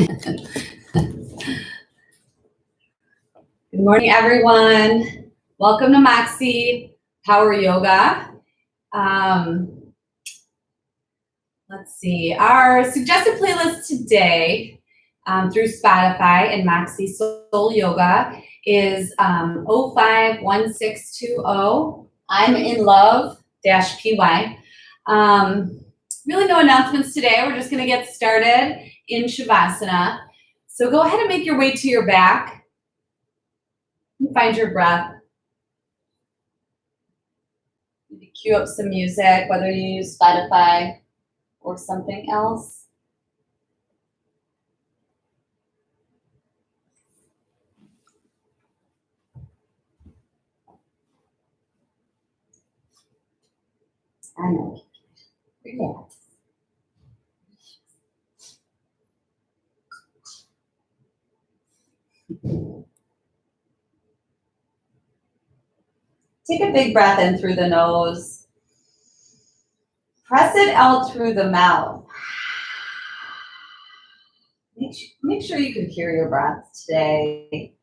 Good morning, everyone. Welcome to Moxie Power Yoga. Let's see. Our suggested playlist today through Spotify and Moxie Soul Yoga is 051620. I'm in love -py. Really no announcements today. We're just going to get started in Shavasana. So go ahead and make your way to your back. Find your breath. Maybe cue up some music, whether you use Spotify or something else. I know. Relax. Take a big breath in through the nose. Press it out through the mouth. Make sure you can hear your breath today.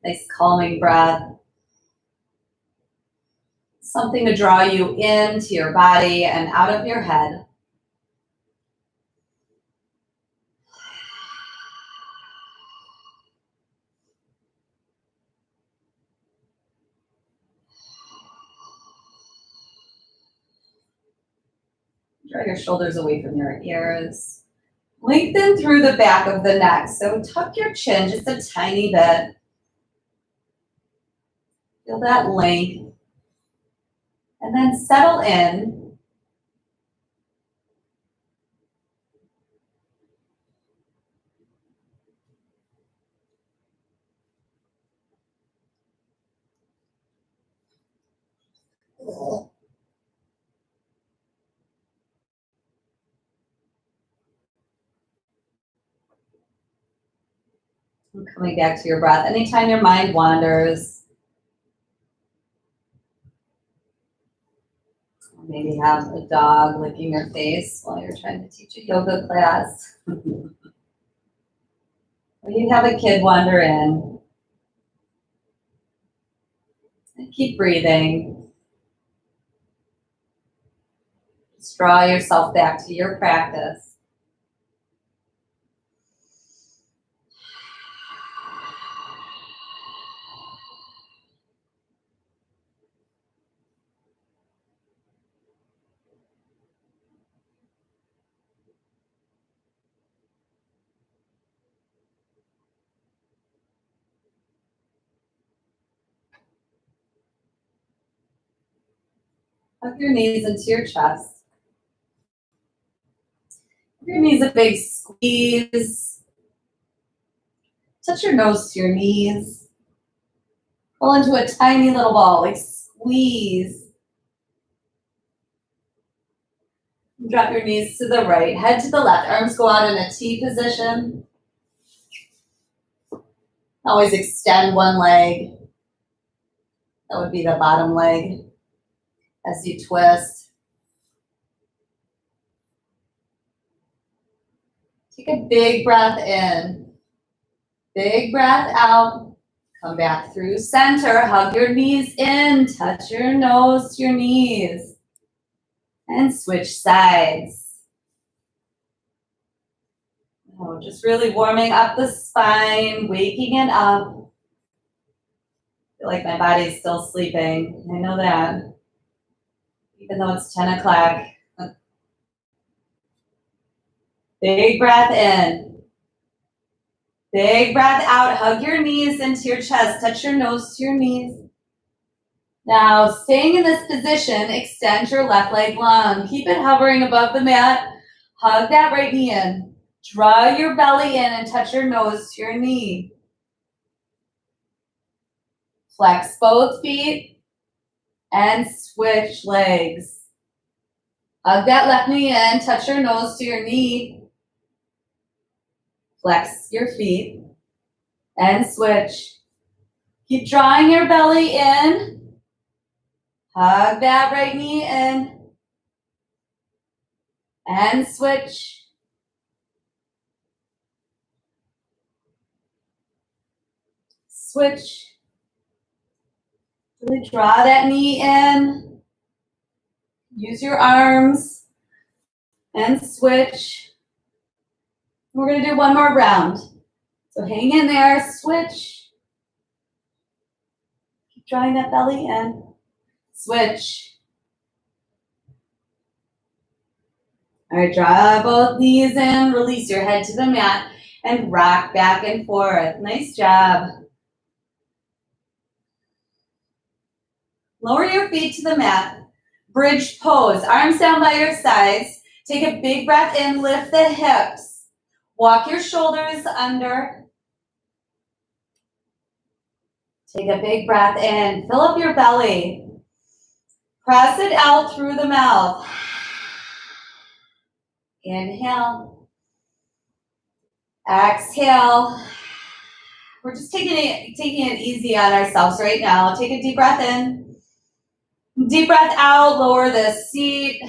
Nice calming breath. Something to draw you into your body and out of your head. Draw your shoulders away from your ears. Lengthen through the back of the neck. So tuck your chin just a tiny bit. Feel that length. And then settle in. And coming back to your breath. Anytime your mind wanders, maybe have a dog licking your face while you're trying to teach a yoga class. Or you have a kid wander in. And keep breathing. Just draw yourself back to your practice. Hug your knees into your chest. Give your knees a big squeeze. Touch your nose to your knees. Roll into a tiny little ball, like squeeze. Drop your knees to the right, head to the left. Arms go out in a T position. Always extend one leg. That would be the bottom leg as you twist. Take a big breath in. Big breath out. Come back through center. Hug your knees in. Touch your nose to your knees. And switch sides. Oh, just really warming up the spine, waking it up. I feel like my body's still sleeping. I know that. Even though it's 10 o'clock. Big breath in. Big breath out. Hug your knees into your chest. Touch your nose to your knees. Now, staying in this position, extend your left leg long. Keep it hovering above the mat. Hug that right knee in. Draw your belly in and touch your nose to your knee. Flex both feet and switch legs. Hug that left knee in. Touch your nose to your knee. Flex your feet and switch. Keep drawing your belly in. Hug that right knee in. And switch. Switch. Really draw that knee in. Use your arms. And switch. We're going to do one more round. So hang in there, switch. Keep drawing that belly in. Switch. All right, draw both knees in, release your head to the mat, and rock back and forth. Nice job. Lower your feet to the mat. Bridge pose, arms down by your sides. Take a big breath in, lift the hips. Walk your shoulders under. Take a big breath in, fill up your belly. Press it out through the mouth. Inhale. Exhale. We're just taking it easy on ourselves right now. Take a deep breath in. Deep breath out, lower the seat,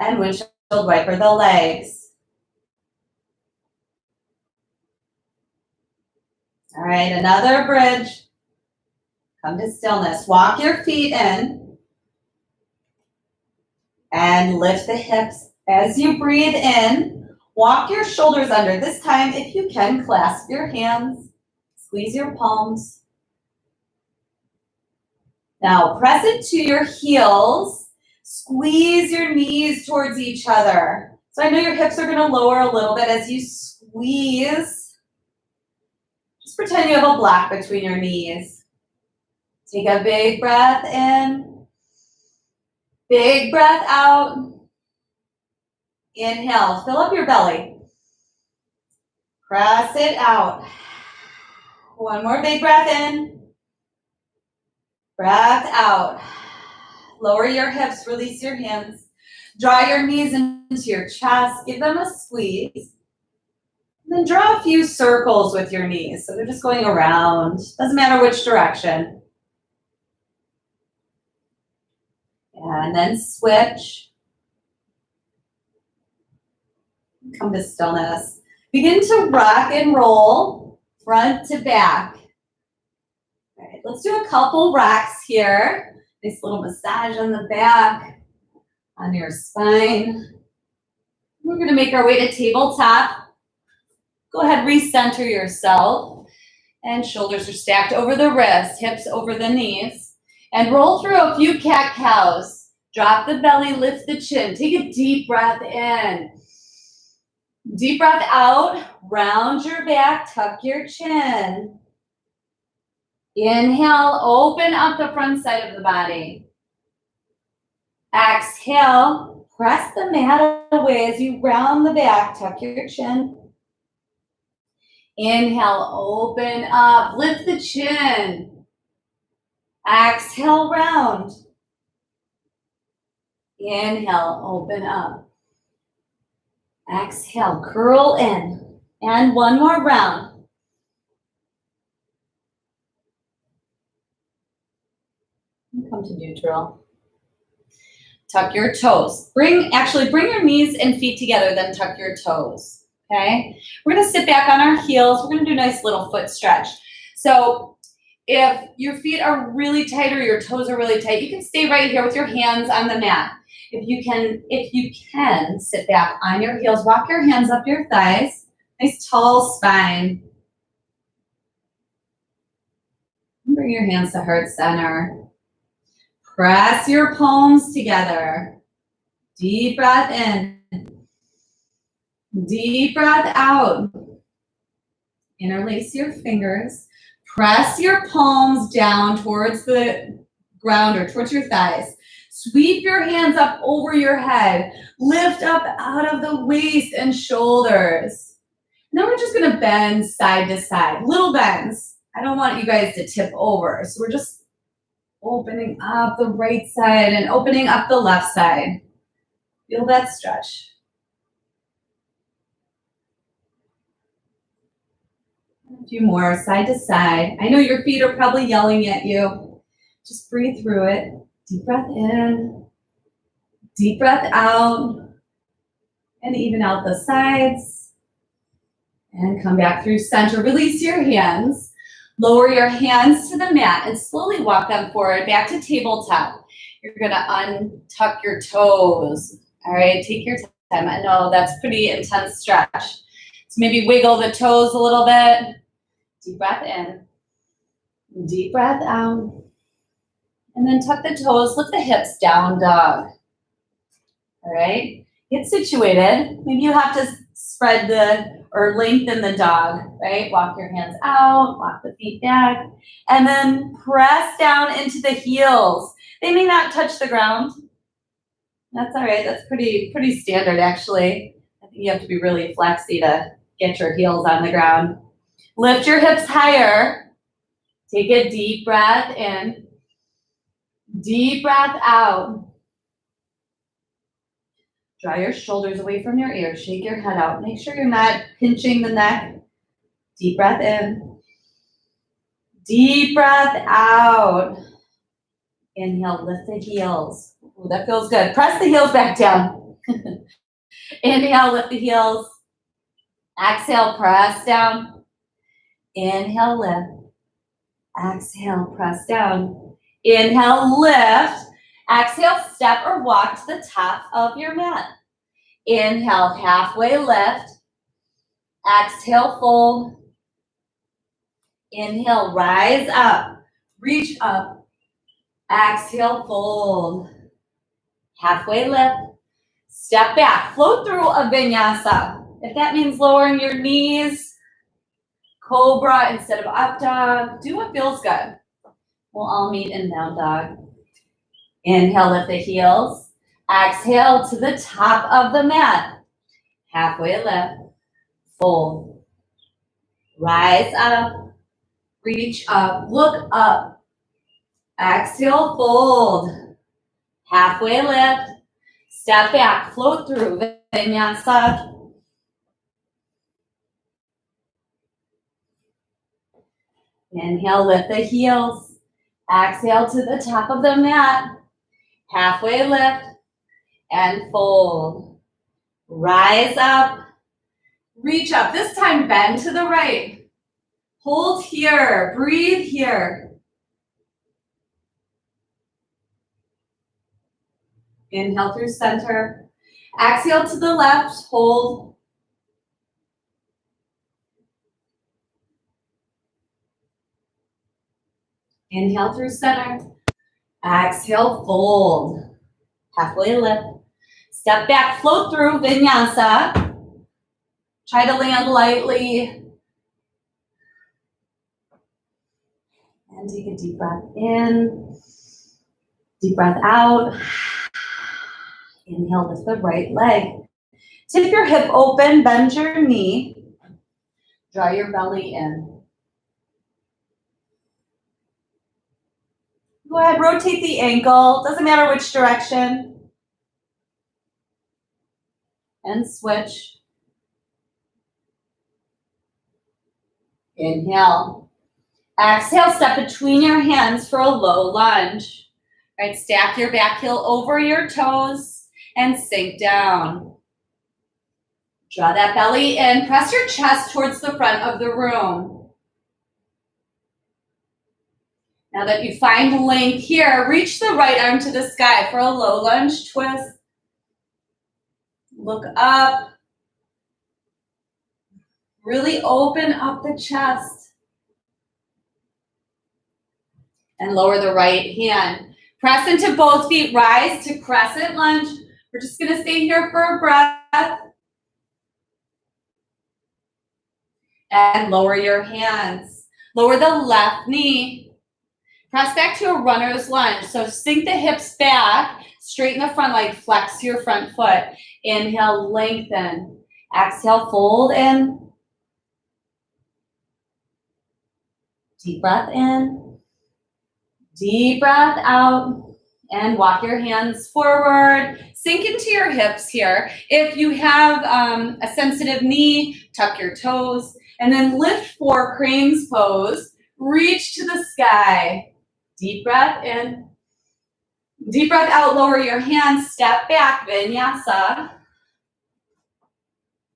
and windshield wiper the legs. All right, another bridge. Come to stillness. Walk your feet in and lift the hips. As you breathe in, walk your shoulders under. This time, if you can, clasp your hands, squeeze your palms. Now, press it to your heels. Squeeze your knees towards each other. So I know your hips are going to lower a little bit as you squeeze. Just pretend you have a block between your knees. Take a big breath in. Big breath out. Inhale, fill up your belly. Press it out. One more big breath in. Breath out. Lower your hips, release your hands. Draw your knees into your chest. Give them a squeeze. And then draw a few circles with your knees. So they're just going around. Doesn't matter which direction. And then switch. Come to stillness. Begin to rock and roll front to back. All right, let's do a couple rocks here. Nice little massage on the back, on your spine. We're going to make our way to tabletop. Go ahead, recenter yourself. And shoulders are stacked over the wrists, hips over the knees. And roll through a few cat-cows. Drop the belly, lift the chin. Take a deep breath in. Deep breath out, round your back, tuck your chin. Inhale, open up the front side of the body. Exhale, press the mat away as you round the back, tuck your chin. Inhale, open up, lift the chin. Exhale, round. Inhale, open up. Exhale, curl in. And one more round. And come to neutral. Tuck your toes. Bring your knees and feet together, then tuck your toes. Okay? We're gonna sit back on our heels. We're gonna do a nice little foot stretch. So if your feet are really tight or your toes are really tight, you can stay right here with your hands on the mat. If you can, sit back on your heels, walk your hands up your thighs, nice tall spine. Bring your hands to heart center. Press your palms together. Deep breath in. Deep breath out. Interlace your fingers. Press your palms down towards the ground or towards your thighs. Sweep your hands up over your head. Lift up out of the waist and shoulders. Now we're just going to bend side to side. Little bends. I don't want you guys to tip over. So we're just opening up the right side and opening up the left side. Feel that stretch. A few more, side to side. I know your feet are probably yelling at you. Just breathe through it. Deep breath in. Deep breath out. And even out the sides. And come back through center. Release your hands. Lower your hands to the mat and slowly walk them forward back to tabletop. You're going to untuck your toes. All right, take your time. I know that's pretty intense stretch. So maybe wiggle the toes a little bit. Deep breath in. Deep breath out. And then tuck the toes, lift the hips, down dog. All right, get situated. Maybe you have to spread or lengthen the dog, right? Walk your hands out, walk the feet back, and then press down into the heels. They may not touch the ground. That's all right, that's pretty standard actually. I think you have to be really flexy to get your heels on the ground. Lift your hips higher. Take a deep breath in. Deep breath out. Draw your shoulders away from your ears. Shake your head out. Make sure you're not pinching the neck. Deep breath in. Deep breath out. Inhale, lift the heels. Ooh, that feels good. Press the heels back down. Inhale, lift the heels. Exhale, press down. Inhale, lift. Exhale, press down. Inhale, lift. Exhale, step or walk to the top of your mat. Inhale, halfway lift. Exhale, fold. Inhale, rise up. Reach up. Exhale, fold. Halfway lift. Step back. Float through a vinyasa. If that means lowering your knees, cobra instead of up dog, do what feels good. We'll all meet in down dog. Inhale, lift the heels. Exhale to the top of the mat. Halfway lift. Fold. Rise up. Reach up. Look up. Exhale, fold. Halfway lift. Step back. Float through vinyasa. Inhale, lift the heels. Exhale to the top of the mat. Halfway lift and fold. Rise up. Reach up. This time bend to the right. Hold here. Breathe here. Inhale through center. Exhale to the left. Hold. Inhale through center. Exhale, fold. Halfway lift. Step back, float through vinyasa. Try to land lightly. And take a deep breath in. Deep breath out. Inhale, lift the right leg. Tip your hip open, bend your knee. Draw your belly in. Go ahead, rotate the ankle. Doesn't matter which direction. And switch. Inhale. Exhale, step between your hands for a low lunge. All right, stack your back heel over your toes and sink down. Draw that belly in. Press your chest towards the front of the room. Now that you find length here, reach the right arm to the sky for a low lunge twist. Look up. Really open up the chest. And lower the right hand. Press into both feet. Rise to crescent lunge. We're just going to stay here for a breath. And lower your hands. Lower the left knee. Press back to a runner's lunge. So sink the hips back, straighten the front leg, flex your front foot. Inhale, lengthen. Exhale, fold in. Deep breath in. Deep breath out. And walk your hands forward. Sink into your hips here. If you have a sensitive knee, tuck your toes. And then lift for crane's pose. Reach to the sky. Deep breath in. Deep breath out, lower your hands, step back, vinyasa.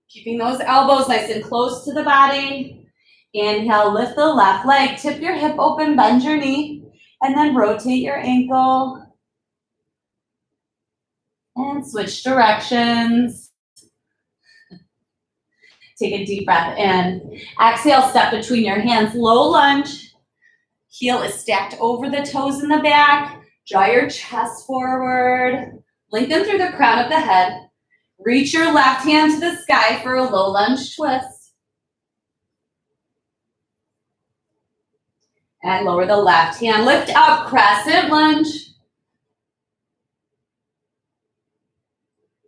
Keeping those elbows nice and close to the body. Inhale, lift the left leg, tip your hip open, bend your knee, and then rotate your ankle. And switch directions. Take a deep breath in. Exhale, step between your hands, low lunge. Heel is stacked over the toes in the back. Draw your chest forward. Lengthen through the crown of the head. Reach your left hand to the sky for a low lunge twist. And lower the left hand. Lift up, crescent lunge.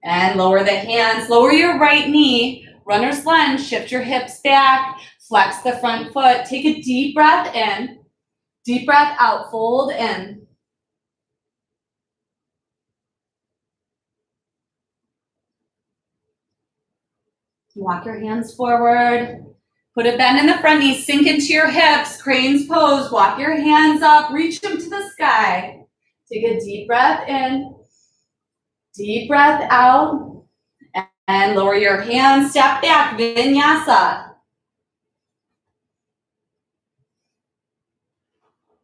And lower the hands. Lower your right knee. Runner's lunge. Shift your hips back. Flex the front foot. Take a deep breath in. Deep breath out. Fold in. Walk your hands forward. Put a bend in the front knee. Sink into your hips. Crane's pose. Walk your hands up. Reach them to the sky. Take a deep breath in. Deep breath out. And lower your hands. Step back. Vinyasa.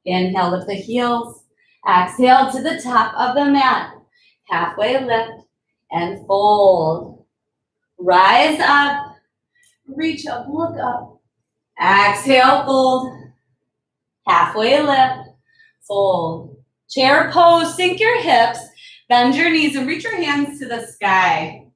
Inhale, lift the heels. Exhale to the top of the mat. Halfway lift and fold. Rise up, reach up, look up. Exhale, fold. Halfway lift, fold. Chair pose, sink your hips, bend your knees, and reach your hands to the sky.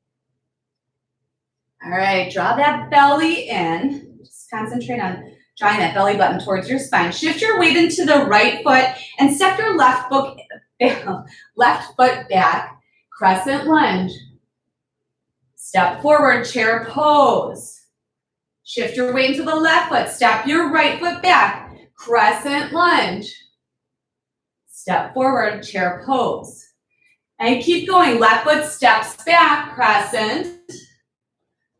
All right, draw that belly in. Just concentrate on drawing that belly button towards your spine. Shift your weight into the right foot and step your left foot back. Crescent lunge. Step forward, chair pose. Shift your weight into the left foot. Step your right foot back. Crescent lunge. Step forward, chair pose. And keep going. Left foot steps back, crescent.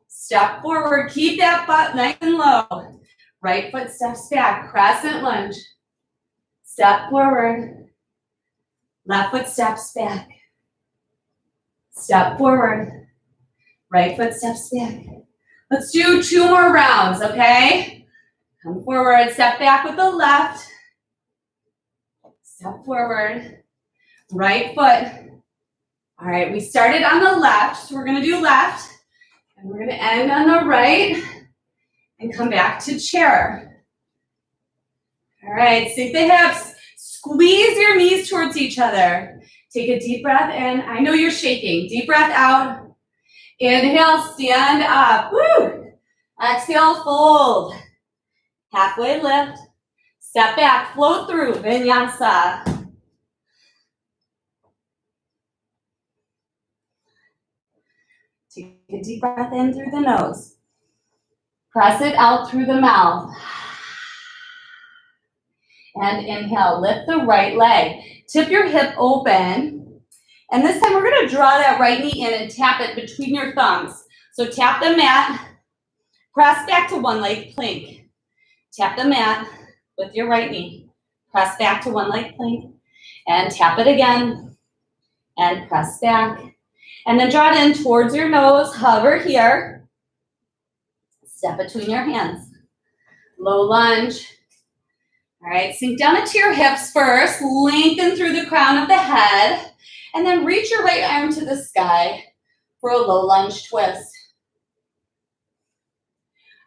Step forward, keep that butt nice and low. Right foot steps back, crescent lunge. Step forward. Left foot steps back. Step forward. Right foot steps back. Let's do 2 more rounds, okay? Come forward, step back with the left. Step forward. Right foot. All right, we started on the left, so we're gonna do left. And we're gonna end on the right and come back to chair. All right, sink the hips. Squeeze your knees towards each other. Take a deep breath in. I know you're shaking. Deep breath out. Inhale, stand up. Woo! Exhale, fold. Halfway lift. Step back, float through, vinyasa. Take a deep breath in through the nose. Press it out through the mouth. And inhale, lift the right leg. Tip your hip open. And this time we're gonna draw that right knee in and tap it between your thumbs. So tap the mat, press back to one leg plank. Tap the mat with your right knee. Press back to one leg plank and tap it again and press back. And then draw it in towards your nose, hover here. Step between your hands. Low lunge. All right, sink down into your hips first, lengthen through the crown of the head. And then reach your right arm to the sky for a low lunge twist.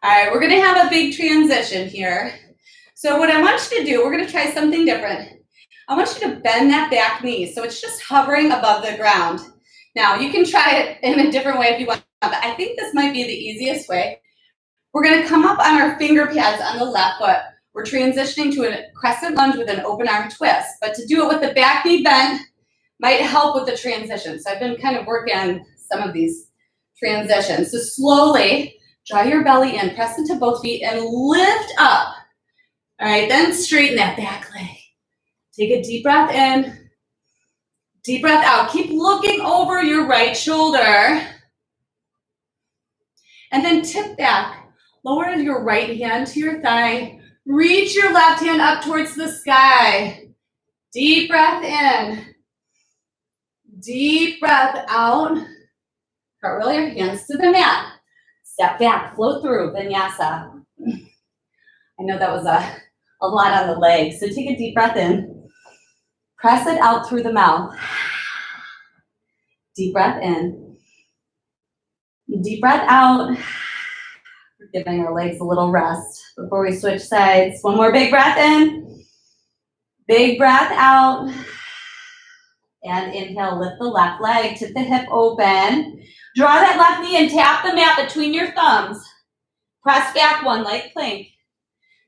All right, we're gonna have a big transition here. So what I want you to do, we're gonna try something different. I want you to bend that back knee so it's just hovering above the ground. Now, you can try it in a different way if you want, but I think this might be the easiest way. We're gonna come up on our finger pads on the left foot. We're transitioning to a crescent lunge with an open arm twist, but to do it with the back knee bent, might help with the transition. So I've been kind of working on some of these transitions. So slowly draw your belly in, press into both feet and lift up. All right, then straighten that back leg. Take a deep breath in, deep breath out. Keep looking over your right shoulder. And then tip back. Lower your right hand to your thigh. Reach your left hand up towards the sky. Deep breath in. Deep breath out. Cartwheel your hands to the mat. Step back, float through vinyasa. I know that was a lot on the legs, so take a deep breath in. Press it out through the mouth. Deep breath in. Deep breath out. We're giving our legs a little rest before we switch sides. One more big breath in. Big breath out. And inhale, lift the left leg, tip the hip open. Draw that left knee and tap the mat between your thumbs. Press back, one leg plank.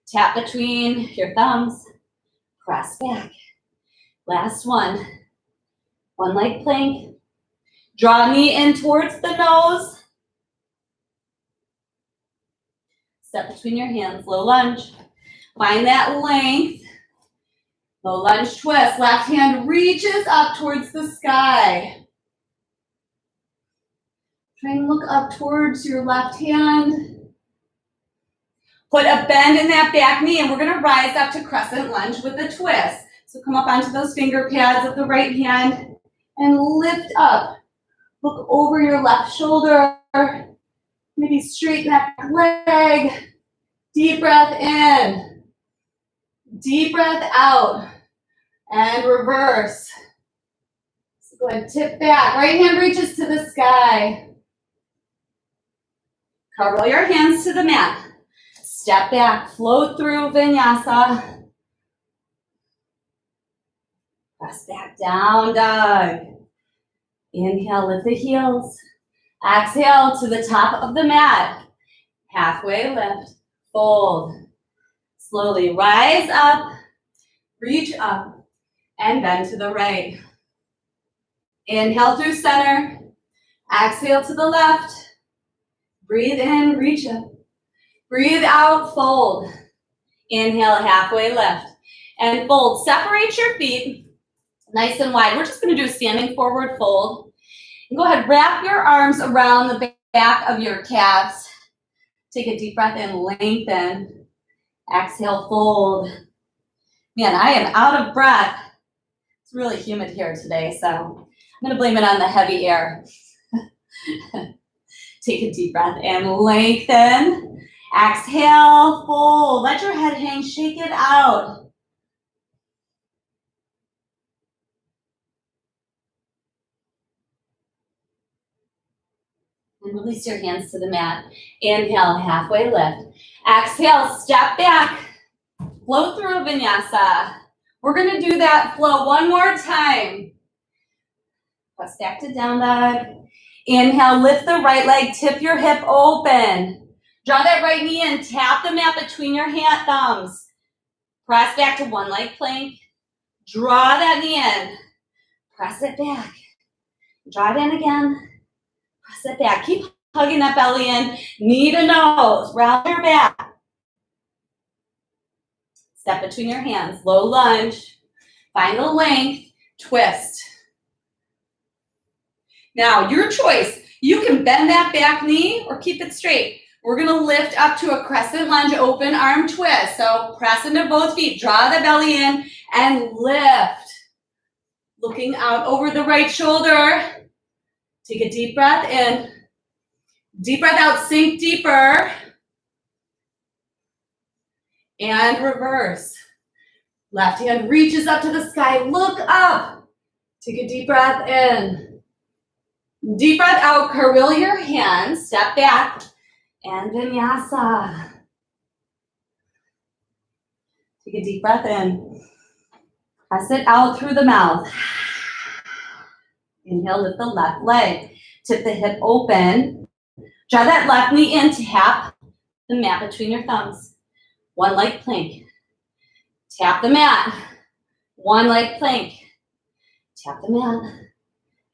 Tap between your thumbs. Press back. Last one. One leg plank. Draw knee in towards the nose. Step between your hands, low lunge. Find that length. Low lunge twist. Left hand reaches up towards the sky. Try and look up towards your left hand. Put a bend in that back knee, and we're going to rise up to crescent lunge with a twist. So come up onto those finger pads of the right hand and lift up. Look over your left shoulder. Maybe straighten that leg. Deep breath in. Deep breath out. And reverse. So go ahead, tip back. Right hand reaches to the sky. Cartwheel your hands to the mat. Step back, float through vinyasa. Press back, down dog. Inhale, lift the heels. Exhale to the top of the mat. Halfway lift, fold. Slowly rise up, reach up, and bend to the right. Inhale through center. Exhale to the left. Breathe in, reach up. Breathe out, fold. Inhale, halfway lift. And fold. Separate your feet nice and wide. We're just going to do a standing forward fold. And go ahead, wrap your arms around the back of your calves. Take a deep breath in, lengthen. Exhale, fold. Man, I am out of breath. It's really humid here today, so I'm going to blame it on the heavy air. Take a deep breath and lengthen. Exhale, fold. Let your head hang, shake it out. And release your hands to the mat. Inhale, halfway lift. Exhale, step back. Float through vinyasa. We're going to do that flow one more time. Press back to down dog. Inhale, lift the right leg, tip your hip open. Draw that right knee in, tap the mat between your hand thumbs. Press back to one leg plank. Draw that knee in. Press it back. Draw it in again. Press it back. Keep hugging that belly in. Knee to nose. Round your back. Step between your hands. Low lunge. Find the length. Twist. Now, your choice. You can bend that back knee or keep it straight. We're going to lift up to a crescent lunge, open arm twist. So press into both feet. Draw the belly in and lift. Looking out over the right shoulder. Take a deep breath in. Deep breath out, sink deeper. And reverse. Left hand reaches up to the sky. Look up. Take a deep breath in. Deep breath out, cartwheel your hands, step back, and vinyasa. Take a deep breath in. Press it out through the mouth. Inhale, lift the left leg. Tip the hip open. Draw that left knee in, tap the mat between your thumbs. One leg plank. Tap the mat. One leg plank. Tap the mat.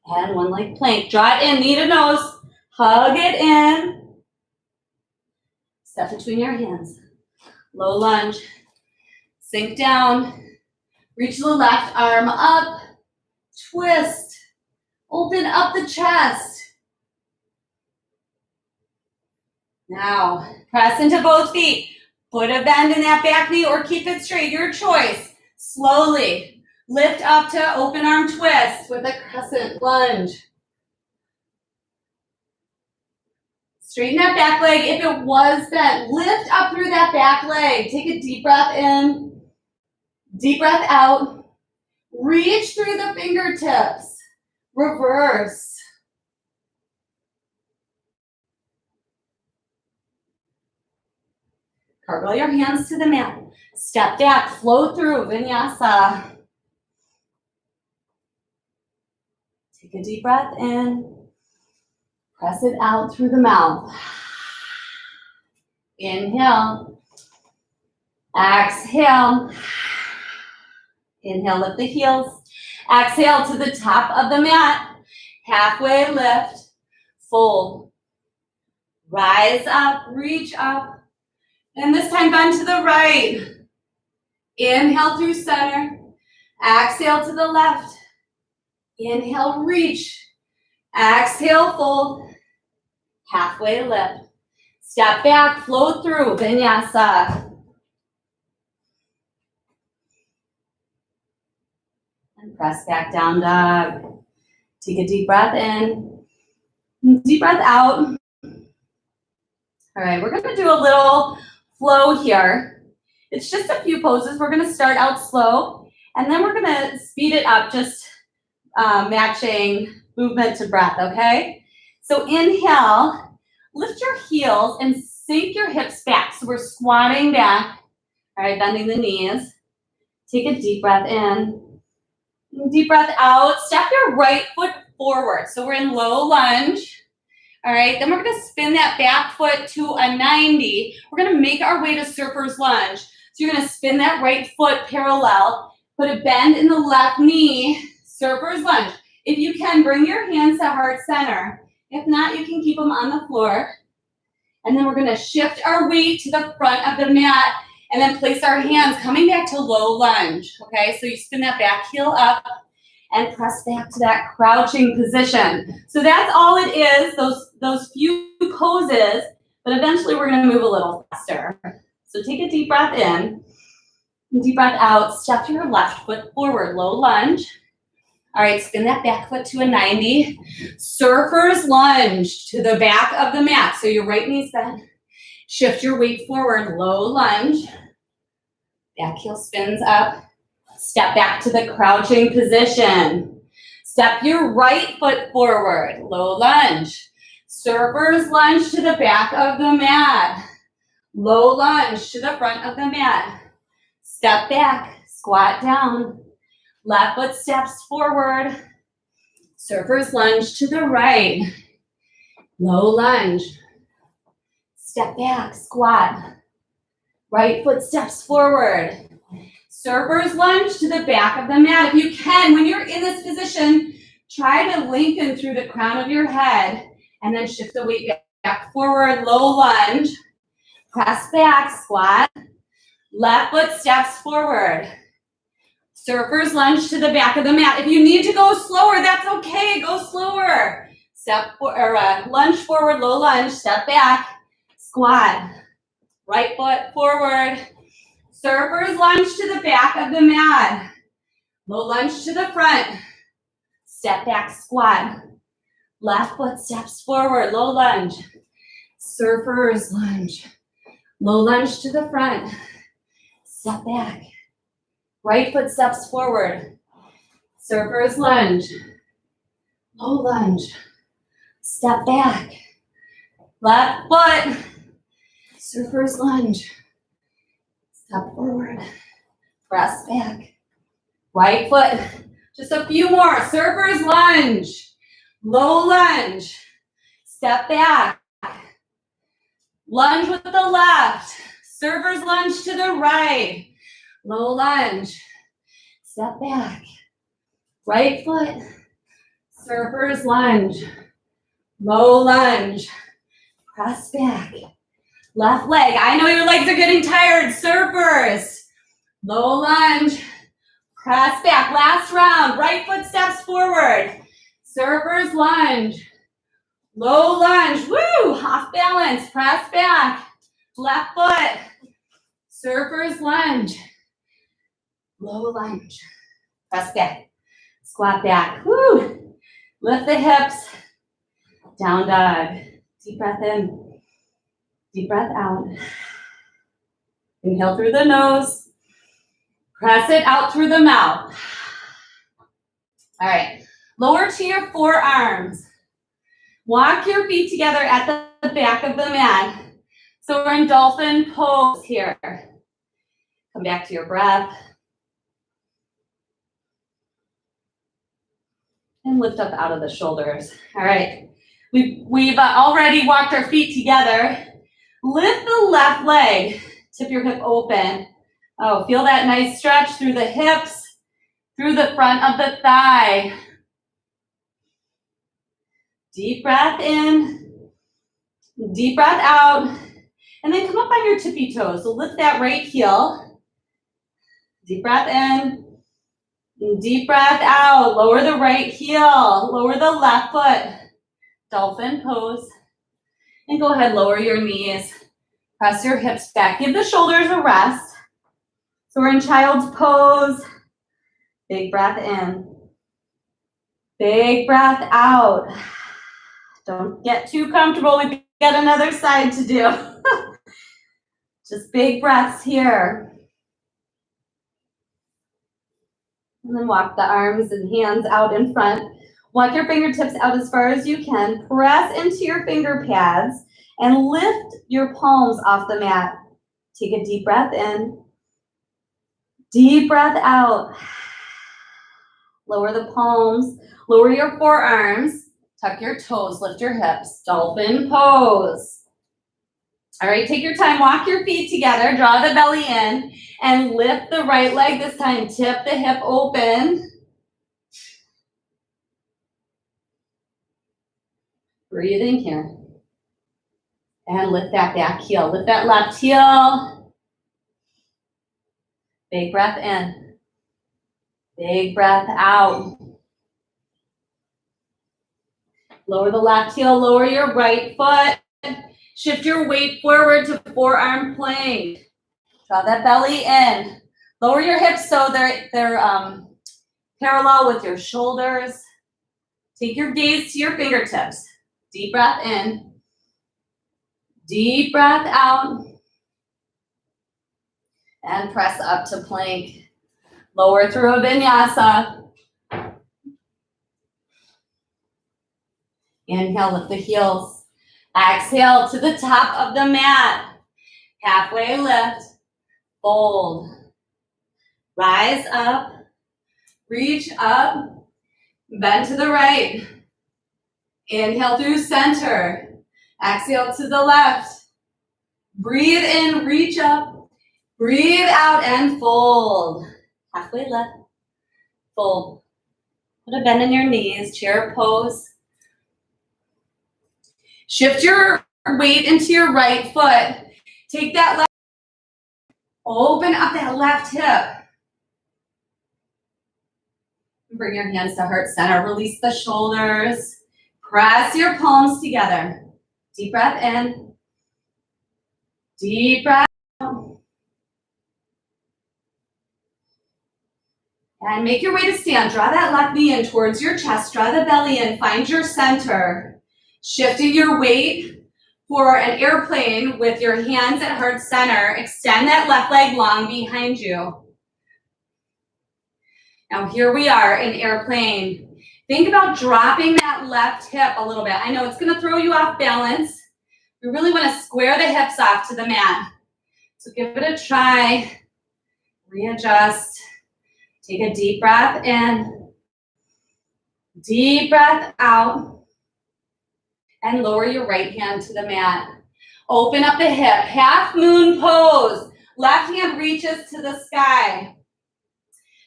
And one leg plank. Draw it in, knee to nose. Hug it in. Step between your hands. Low lunge. Sink down. Reach the left arm up. Twist. Open up the chest. Now, press into both feet. Put a bend in that back knee or keep it straight. Your choice. Slowly Lift up to open arm twist with a crescent lunge. Straighten that back leg. If it was bent, lift up through that back leg. Take a deep breath in, deep breath out. Reach through the fingertips. Reverse. Cartwheel your hands to the mat. Step back, flow through vinyasa. Take a deep breath in. Press it out through the mouth. Inhale. Exhale. Inhale, lift the heels. Exhale to the top of the mat. Halfway lift. Fold. Rise up, reach up. And this time bend to the right. Inhale through center. Exhale to the left. Inhale, reach. Exhale, fold. Halfway lift. Step back, flow through vinyasa. And press back down dog. Take a deep breath in. Deep breath out. All right, we're gonna do a little flow here. It's just a few poses. We're gonna start out slow, and then we're gonna speed it up, just matching movement to breath, okay? So inhale, lift your heels and sink your hips back. So we're squatting back, all right, bending the knees. Take a deep breath in, deep breath out. Step your right foot forward. So we're in low lunge. All right, then we're gonna spin that back foot to a 90. We're gonna make our way to surfer's lunge. So you're gonna spin that right foot parallel, put a bend in the left knee, surfer's lunge. If you can, bring your hands to heart center. If not, you can keep them on the floor. And then we're gonna shift our weight to the front of the mat and then place our hands coming back to low lunge, okay? So you spin that back heel up and press back to that crouching position. So that's all it is, those few poses, but eventually we're gonna move a little faster. So take a deep breath in, deep breath out, step your left foot forward, low lunge. All right, spin that back foot to a 90. Surfer's lunge to the back of the mat. So your right knee's bent. Shift your weight forward, low lunge. Back heel spins up. Step back to the crouching position. Step your right foot forward, low lunge. Surfer's lunge to the back of the mat. Low lunge to the front of the mat. Step back, squat down. Left foot steps forward. Surfer's lunge to the right. Low lunge. Step back, squat. Right foot steps forward. Surfer's lunge to the back of the mat. If you can, when you're in this position, try to lengthen through the crown of your head and then shift the weight back forward, low lunge. Press back, squat. Left foot steps forward. Surfer's lunge to the back of the mat. If you need to go slower, that's okay. Go slower. Lunge forward, low lunge. Step back, squat. Right foot forward. Surfer's lunge to the back of the mat. Low lunge to the front. Step back, squat. Left foot steps forward, low lunge. Surfer's lunge. Low lunge to the front. Step back. Right foot steps forward. Surfer's lunge. Low lunge. Step back. Left foot. Surfer's lunge. Step forward. Press back. Right foot. Just a few more. Surfer's lunge. Low lunge. Step back. Lunge with the left. Surfer's lunge to the right. Low lunge. Step back. Right foot. Surfer's lunge. Low lunge. Press back. Left leg. I know your legs are getting tired. Surfers. Low lunge. Press back. Last round. Right foot steps forward. Surfer's lunge. Low lunge. Woo! Off balance. Press back. Left foot. Surfer's lunge. Low lunge. Press back. Squat back. Woo. Lift the hips. Down dog. Deep breath in. Deep breath out. Inhale through the nose. Press it out through the mouth. All right. Lower to your forearms. Walk your feet together at the back of the mat. So we're in dolphin pose here. Come back to your breath. And lift up out of the shoulders. All right. We've already walked our feet together. Lift the left leg. Tip your hip open. Oh, feel that nice stretch through the hips, through the front of the thigh. Deep breath in. Deep breath out. And then come up on your tippy toes. So lift that right heel. Deep breath in. Deep breath out. Lower the right heel. Lower the left foot. Dolphin pose. And go ahead, lower your knees. Press your hips back. Give the shoulders a rest. So we're in child's pose. Big breath in. Big breath out. Don't get too comfortable. We've got another side to do. Just big breaths here. And then walk the arms and hands out in front. Walk your fingertips out as far as you can. Press into your finger pads and lift your palms off the mat. Take a deep breath in. Deep breath out. Lower the palms. Lower your forearms. Tuck your toes. Lift your hips. Dolphin pose. All right, take your time. Walk your feet together. Draw the belly in. And lift the right leg this time. Tip the hip open. Breathe in here. And lift that back heel. Lift that left heel. Big breath in. Big breath out. Lower the left heel. Lower your right foot. Shift your weight forward to forearm plank. Draw that belly in. Lower your hips so they're parallel with your shoulders. Take your gaze to your fingertips. Deep breath in. Deep breath out. And press up to plank. Lower through a vinyasa. Inhale, lift the heels. Exhale to the top of the mat. Halfway lift. Fold. Rise up. Reach up. Bend to the right. Inhale through center. Exhale to the left. Breathe in, reach up. Breathe out and fold. Halfway lift. Fold. Put a bend in your knees, chair pose. Shift your weight into your right foot. Take that left. Open up that left hip. Bring your hands to heart center. Release the shoulders. Press your palms together. Deep breath in. Deep breath out. And make your way to stand. Draw that left knee in towards your chest. Draw the belly in. Find your center. Shifting your weight for an airplane with your hands at heart center. Extend that left leg long behind you. Now here we are in airplane. Think about dropping that left hip a little bit. I know it's going to throw you off balance. We really want to square the hips off to the mat. So give it a try. Readjust. Take a deep breath in. Deep breath out. And lower your right hand to the mat. Open up the hip. Half moon pose. Left hand reaches to the sky.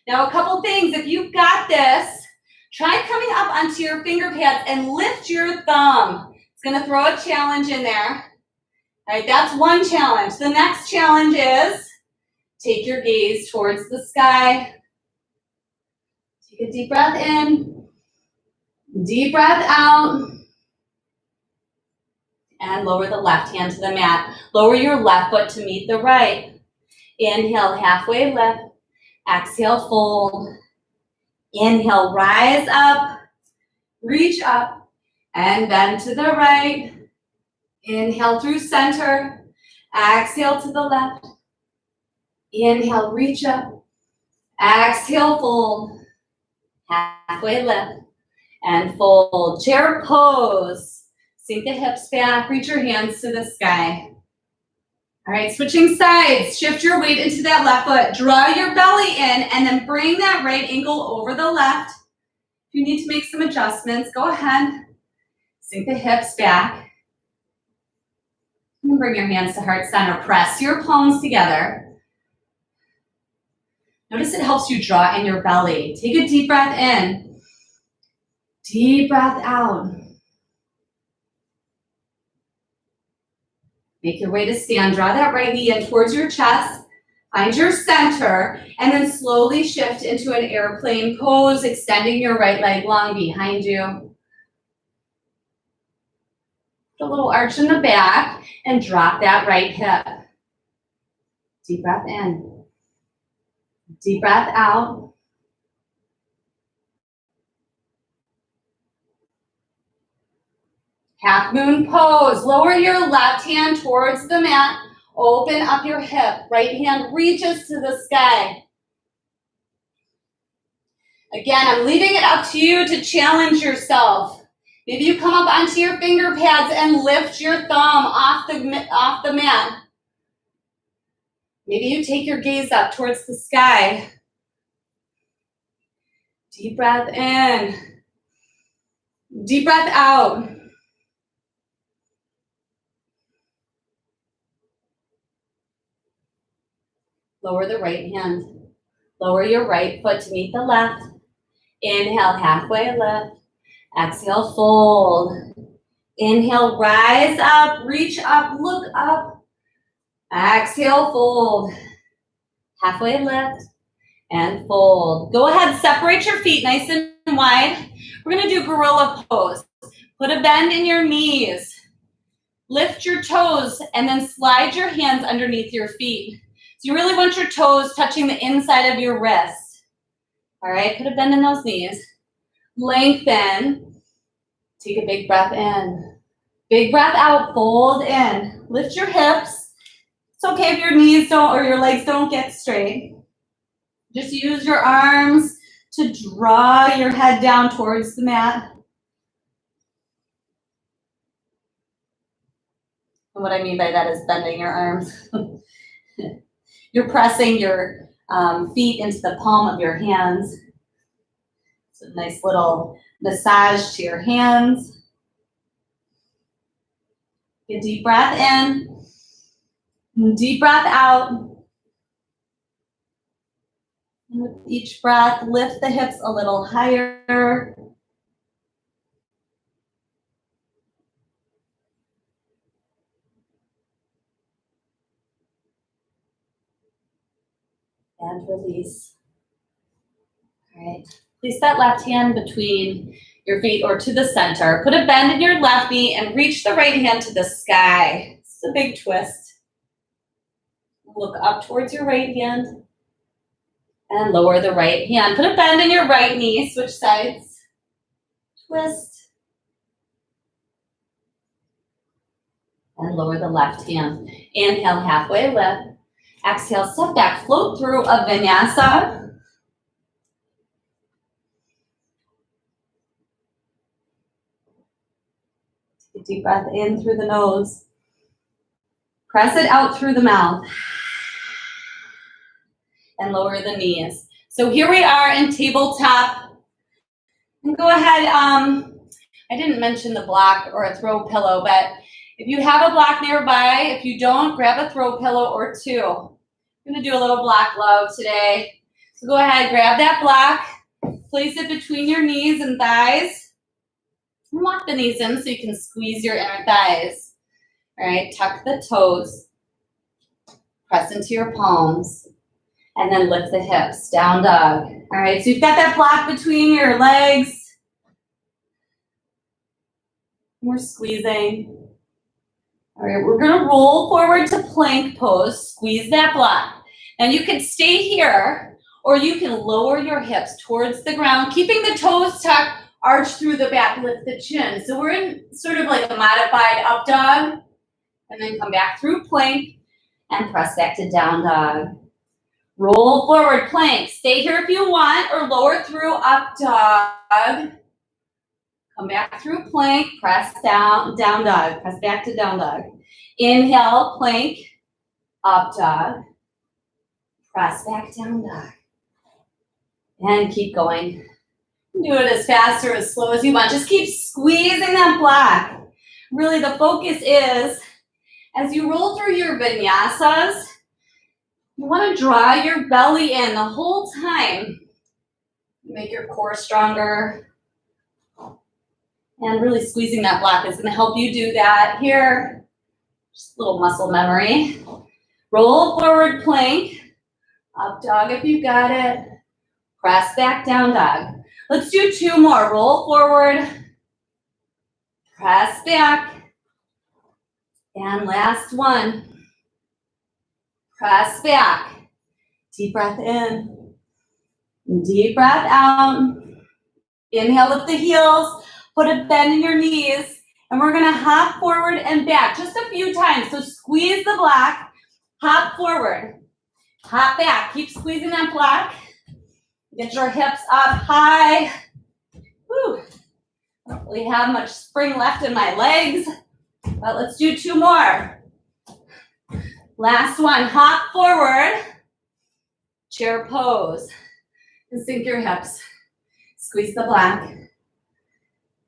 Now a couple things. If you've got this, try coming up onto your finger pads and lift your thumb. It's going to throw a challenge in there. All right, that's one challenge. The next challenge is take your gaze towards the sky. Take a deep breath in. Deep breath out. And lower the left hand to the mat. Lower your left foot to meet the right. Inhale, halfway lift. Exhale, fold. Inhale, rise up, reach up, and bend to the right. Inhale through center. Exhale to the left. Inhale, reach up. Exhale, fold. Halfway lift. And fold. Chair pose. Sink the hips back. Reach your hands to the sky. All right, switching sides. Shift your weight into that left foot. Draw your belly in and then bring that right ankle over the left. If you need to make some adjustments, go ahead. Sink the hips back. And bring your hands to heart center. Press your palms together. Notice it helps you draw in your belly. Take a deep breath in. Deep breath out. Make your way to stand. Draw that right knee in towards your chest. Find your center, and then slowly shift into an airplane pose, extending your right leg long behind you. Put a little arch in the back, and drop that right hip. Deep breath in. Deep breath out. Half moon pose. Lower your left hand towards the mat. Open up your hip. Right hand reaches to the sky. Again, I'm leaving it up to you to challenge yourself. Maybe you come up onto your finger pads and lift your thumb off the mat. Maybe you take your gaze up towards the sky. Deep breath in. Deep breath out. Lower the right hand. Lower your right foot to meet the left. Inhale, halfway lift. Exhale, fold. Inhale, rise up, reach up, look up. Exhale, fold. Halfway lift and fold. Go ahead, separate your feet nice and wide. We're gonna do gorilla pose. Put a bend in your knees. Lift your toes and then slide your hands underneath your feet. So you really want your toes touching the inside of your wrist. All right, put a bend in those knees. Lengthen. Take a big breath in. Big breath out, fold in. Lift your hips. It's okay if your knees don't or your legs don't get straight. Just use your arms to draw your head down towards the mat. And what I mean by that is bending your arms. You're pressing your feet into the palm of your hands. It's a nice little massage to your hands. Get a deep breath in. Deep breath out. And with each breath, lift the hips a little higher. And release. All right. Place that left hand between your feet or to the center. Put a bend in your left knee and reach the right hand to the sky. It's a big twist. Look up towards your right hand and lower the right hand. Put a bend in your right knee. Switch sides. Twist. And lower the left hand. Inhale, halfway lift. Exhale, step back, float through a vinyasa. Take a deep breath in through the nose. Press it out through the mouth. And lower the knees. So here we are in tabletop. And go ahead, I didn't mention the block or a throw pillow, but if you have a block nearby, if you don't, grab a throw pillow or two. I'm gonna do a little block love today. So go ahead, grab that block, place it between your knees and thighs. And lock the knees in so you can squeeze your inner thighs. All right, tuck the toes, press into your palms, and then lift the hips, down dog. All right, so you've got that block between your legs. We're squeezing. All right, we're gonna roll forward to plank pose, squeeze that block. And you can stay here, or you can lower your hips towards the ground, keeping the toes tucked, arch through the back, lift the chin. So we're in sort of like a modified up dog, and then come back through plank and press back to down dog. Roll forward, plank. Stay here if you want, or lower through up dog. Come back through plank, press down, down dog. Press back to down dog. Inhale, plank, up dog. Press back down dog. And keep going. Do it as fast or as slow as you want. Just keep squeezing that block. Really, the focus is, as you roll through your vinyasas, you want to draw your belly in the whole time. Make your core stronger. And really squeezing that block is going to help you do that here. Just a little muscle memory. Roll forward, plank. Up dog if you got it. Press back, down dog. Let's do 2 more. Roll forward. Press back. And last one. Press back. Deep breath in. Deep breath out. Inhale, lift the heels. Put a bend in your knees. And we're going to hop forward and back just a few times. So squeeze the block. Hop forward. Hop back. Keep squeezing that block. Get your hips up high. Whew. I don't really have much spring left in my legs. But let's do 2 more. Last one. Hop forward. Chair pose. And sink your hips. Squeeze the block.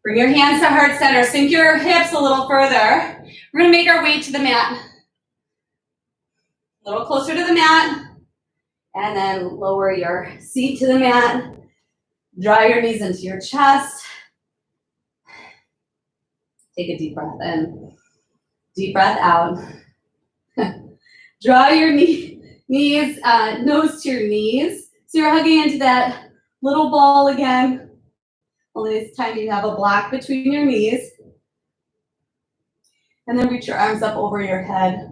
Bring your hands to heart center. Sink your hips a little further. We're going to make our way to the mat. A little closer to the mat. And then lower your seat to the mat. Draw your knees into your chest. Take a deep breath in. Deep breath out. Draw your knees, nose to your knees. So you're hugging into that little ball again. Only this time you have a block between your knees. And then reach your arms up over your head.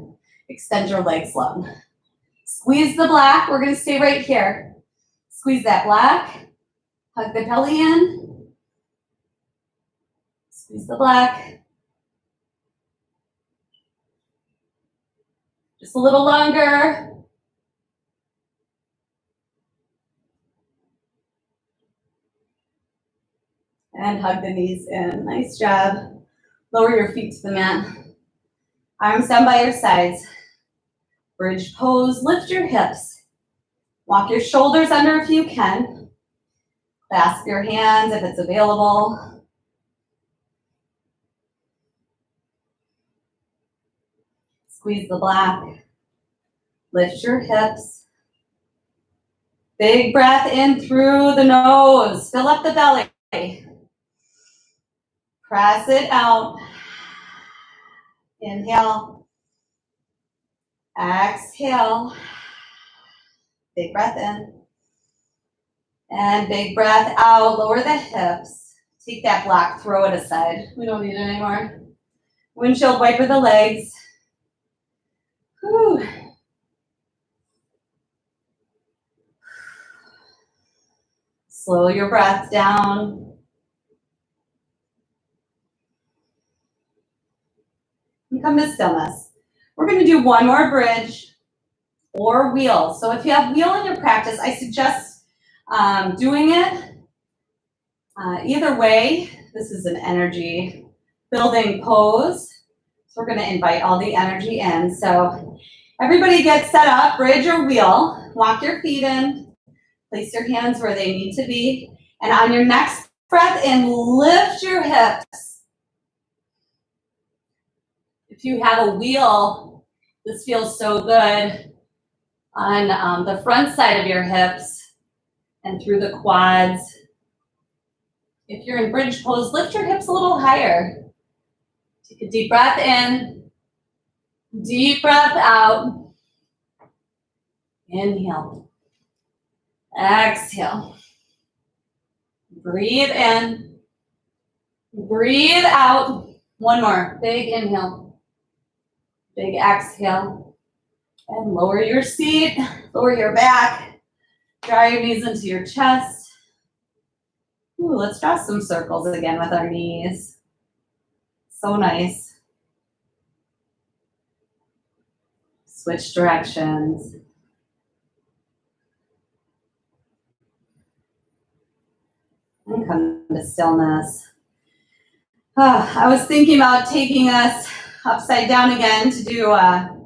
Extend your legs long. Squeeze the block. We're going to stay right here. Squeeze that block. Hug the belly in. Squeeze the block. Just a little longer. And hug the knees in. Nice job. Lower your feet to the mat. Arms down by your sides. Bridge pose. Lift your hips. Walk your shoulders under if you can. Clasp your hands if it's available. Squeeze the block. Lift your hips. Big breath in through the nose. Fill up the belly. Press it out. Inhale. Exhale. Big breath in. And big breath out. Lower the hips. Take that block, throw it aside. We don't need it anymore. Windshield wiper the legs. Whew. Slow your breath down. And come to stillness. We're going to do 1 more bridge or wheel. So if you have wheel in your practice, I suggest doing it. Either way, this is an energy building pose. So we're going to invite all the energy in. So everybody get set up, bridge or wheel. Walk your feet in. Place your hands where they need to be. And on your next breath in, lift your hips. If you have a wheel, this feels so good on the front side of your hips and through the quads. If you're in bridge pose, lift your hips a little higher. Take a deep breath in, deep breath out. Inhale, exhale. Breathe in, breathe out. 1 more, big inhale. Big exhale, and lower your seat, lower your back, Draw your knees into your chest. Ooh, let's draw some circles again with our knees. So nice. Switch directions. And come to stillness. I was thinking about taking us upside down again to do a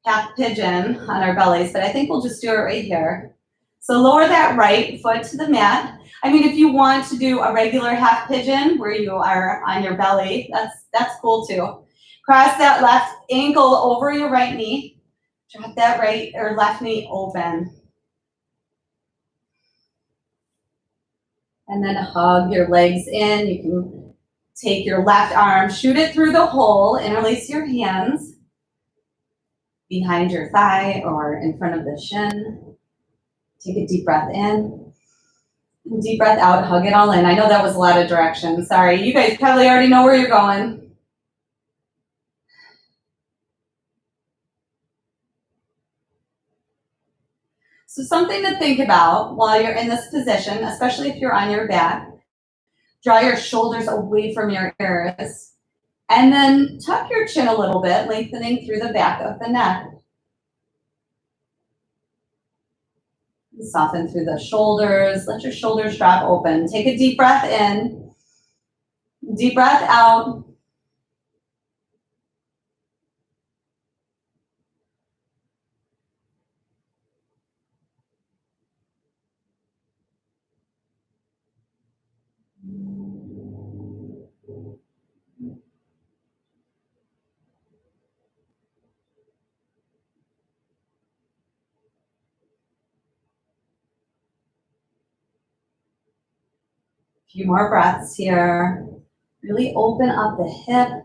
half pigeon on our bellies, but I think we'll just do it right here. So lower that right foot to the mat. I mean, if you want to do a regular half pigeon where you are on your belly, that's cool too. Cross that left ankle over your right knee. Drop that right or left knee open. And then hug your legs in. You can take your left arm, shoot it through the hole, interlace your hands behind your thigh or in front of the shin. Take a deep breath in. Deep breath out, hug it all in. I know that was a lot of direction. Sorry, you guys probably already know where you're going. So something to think about while you're in this position, especially if you're on your back, draw your shoulders away from your ears, and then tuck your chin a little bit, lengthening through the back of the neck. Soften through the shoulders, let your shoulders drop open. Take a deep breath in, deep breath out. A few more breaths here. Really open up the hip.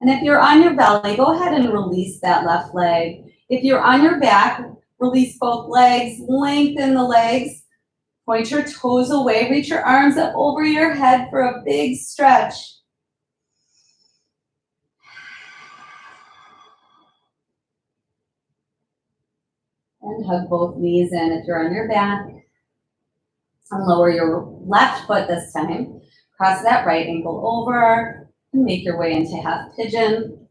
And if you're on your belly, go ahead and release that left leg. If you're on your back, release both legs, lengthen the legs, point your toes away, reach your arms up over your head for a big stretch. And hug both knees in if you're on your back. And lower your left foot this time. Cross that right ankle over and make your way into half pigeon.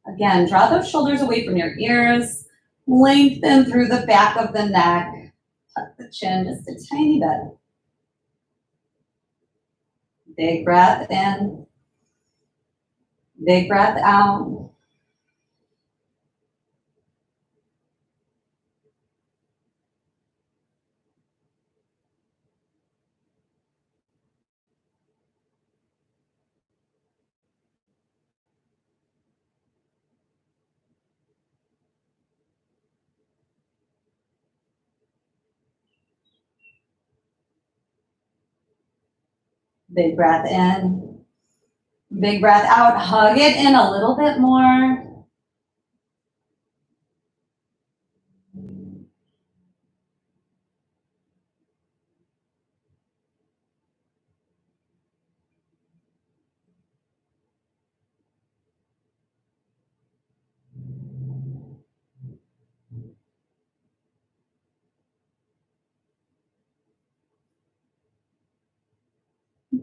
Again, draw those shoulders away from your ears. Lengthen through the back of the neck. Tuck the chin just a tiny bit. Big breath in. Big breath out. Big breath in. Big breath out. Hug it in a little bit more.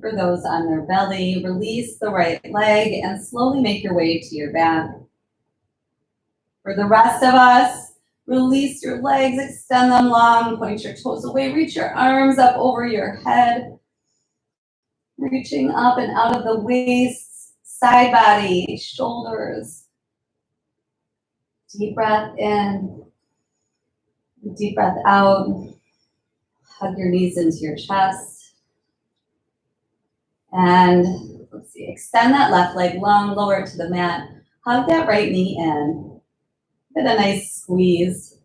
For those on their belly, release the right leg and slowly make your way to your back. For the rest of us, release your legs, extend them long, point your toes away, reach your arms up over your head, reaching up and out of the waist, side body, shoulders. Deep breath in, deep breath out. Hug your knees into your chest. And let's see, extend that left leg long, lower it to the mat. Hug that right knee in. Get a nice squeeze.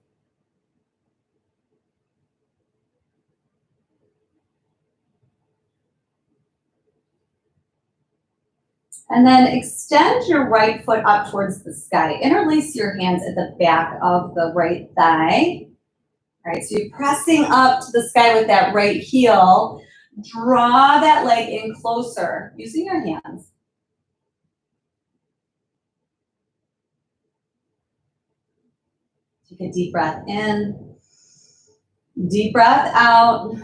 And then extend your right foot up towards the sky. Interlace your hands at the back of the right thigh. right, so you're pressing up to the sky with that right heel. Draw that leg in closer using your hands. Take a deep breath in, deep breath out.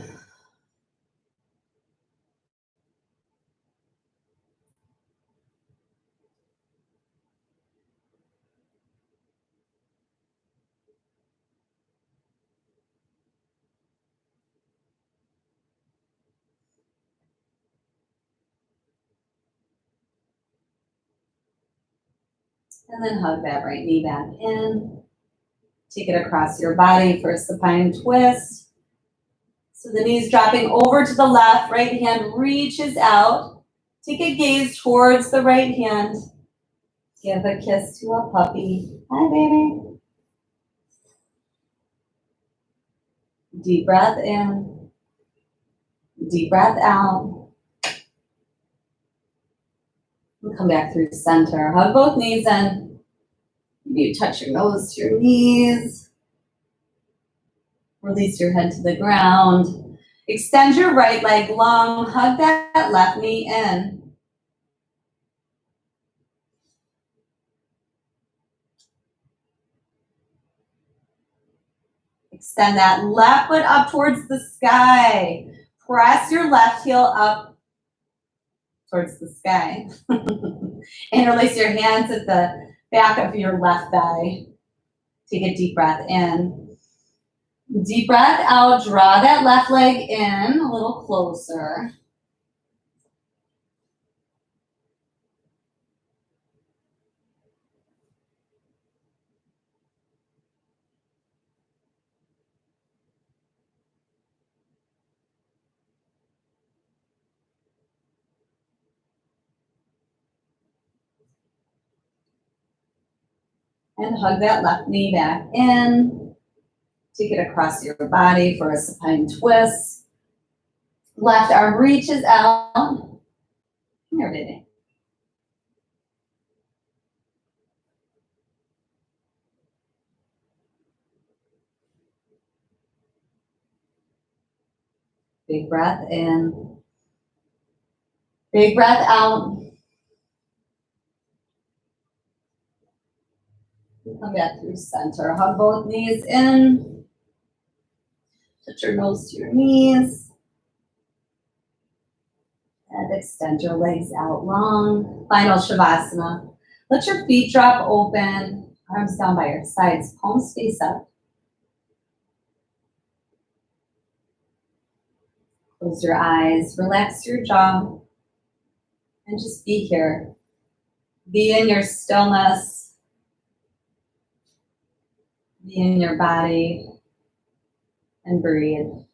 And then hug that right knee back in. Take it across your body for a supine twist. So the knee's dropping over to the left, right hand reaches out. Take a gaze towards the right hand. Give a kiss to a puppy. Hi, baby. Deep breath in. Deep breath out. And come back through center. Hug both knees in. Maybe you touch your nose to your knees. Release your head to the ground. Extend your right leg long. Hug that left knee in. Extend that left foot up towards the sky. Press your left heel up towards the sky. Interlace your hands at the back of your left thigh. Take a deep breath in. Deep breath out. Draw that left leg in a little closer. And hug that left knee back in. Take it across your body for a supine twist. Left arm reaches out. Come here, baby. Big breath in. Big breath out. Come back through center. Hug both knees in. Touch your nose to your knees. And extend your legs out long. Final Shavasana. Let your feet drop open. Arms down by your sides. Palms face up. Close your eyes. Relax your jaw. And just be here. Be in your stillness. Be in your body. And breathe.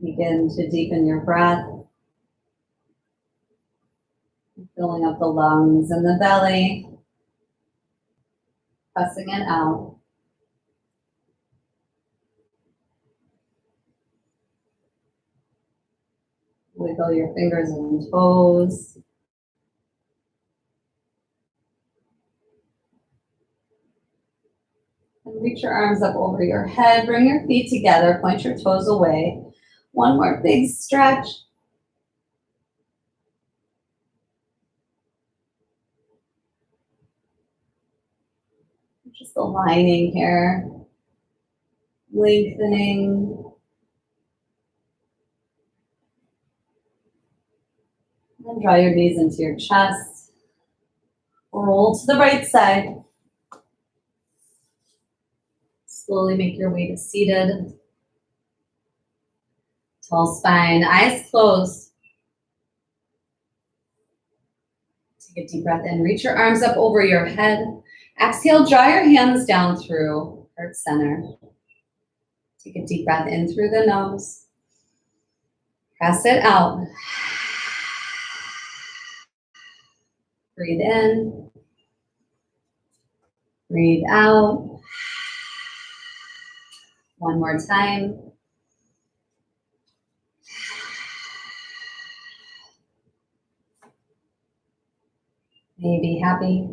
Begin to deepen your breath, filling up the lungs and the belly, pressing it out. Wiggle your fingers and toes. And reach your arms up over your head. Bring your feet together. Point your toes away. One more big stretch. Just aligning here. Lengthening. And draw your knees into your chest. Roll to the right side. Slowly make your way to seated. Tall spine, eyes closed. Take a deep breath in. Reach your arms up over your head. Exhale, draw your hands down through heart center. Take a deep breath in through the nose. Press it out. Breathe in. Breathe out. One more time. May you be happy.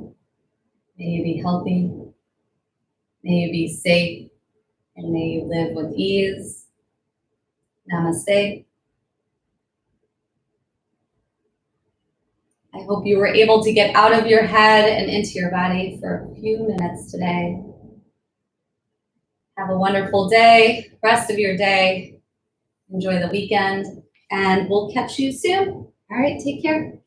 May you be healthy. May you be safe. And may you live with ease. Namaste. I hope you were able to get out of your head and into your body for a few minutes today. Have a wonderful day, rest of your day. Enjoy the weekend, and we'll catch you soon. All right, take care.